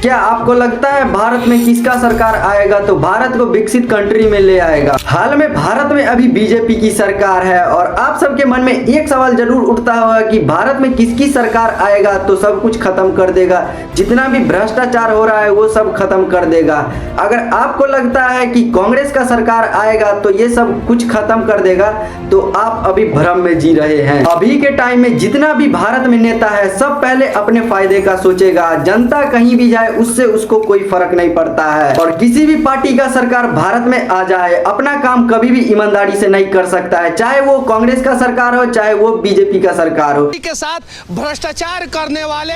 क्या आपको लगता है भारत में किसका सरकार आएगा तो भारत को विकसित कंट्री में ले आएगा? हाल में भारत में अभी बीजेपी की सरकार है और आप सबके मन में एक सवाल जरूर उठता होगा कि भारत में किसकी सरकार आएगा तो सब कुछ खत्म कर देगा, जितना भी भ्रष्टाचार हो रहा है वो सब खत्म कर देगा। अगर आपको लगता है कि कांग्रेस का सरकार आएगा तो ये सब कुछ खत्म कर देगा तो आप अभी भ्रम में जी रहे हैं। अभी के टाइम में जितना भी भारत में नेता है सब पहले अपने फायदे का सोचेगा, जनता कहीं भी जाए उससे उसको कोई फर्क नहीं पड़ता है। और किसी भी पार्टी का सरकार भारत में आ जाए अपना काम कभी भी ईमानदारी से नहीं कर सकता है, चाहे वो कांग्रेस का सरकार हो चाहे वो बीजेपी का सरकार हो। के साथ भ्रष्टाचार करने वाले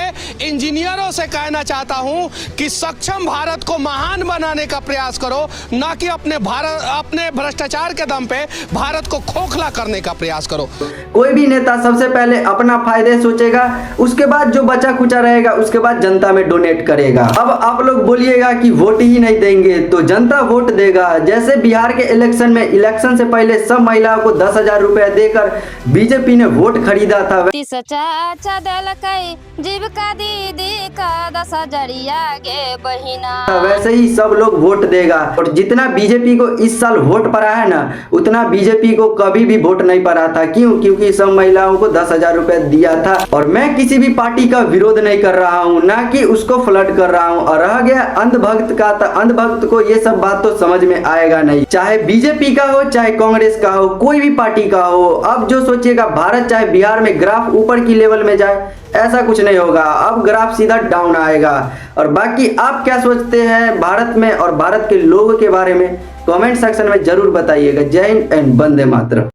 इंजीनियरों से कहना चाहता हूं कि सक्षम भारत को महान बनाने का प्रयास करो, ना कि अपने भ्रष्टाचार के दम पे भारत को खोखला करने का प्रयास करो। कोई भी नेता सबसे पहले अपना फायदे सोचेगा, उसके बाद जो बचा खुचा रहेगा उसके बाद जनता में डोनेट करेगा। अब आप लोग बोलिएगा कि वोट ही नहीं देंगे तो जनता वोट देगा। जैसे बिहार के इलेक्शन में इलेक्शन से पहले सब महिलाओं को 10,000 रुपए देकर बीजेपी ने वोट खरीदा था, वैसे ही सब लोग वोट देगा। और जितना बीजेपी को इस साल वोट पड़ा है ना उतना बीजेपी को कभी भी वोट नहीं पड़ा था। क्यों? क्योंकि सब महिलाओं को 10,000 रुपए दिया था। और मैं किसी भी पार्टी का विरोध नहीं कर रहा हूँ, ना कि उसको फ्लड कर रहा हूँ। और रह गया अंधभक्त का, तो अंधभक्त को ये सब बात तो समझ में आएगा नहीं, चाहे बीजेपी का हो चाहे कांग्रेस का हो, कोई भी पार्टी का हो। अब जो सोचिएगा भारत चाहे बिहार में ग्राफ ऊपर की लेवल में जाए, ऐसा कुछ नहीं होगा, अब ग्राफ सीधा डाउन आएगा। और बाकी आप क्या सोचते हैं भारत में और भारत के लोगों के बारे में कमेंट सेक्शन में जरूर बताइएगा। जय हिंद एंड वंदे मातरम।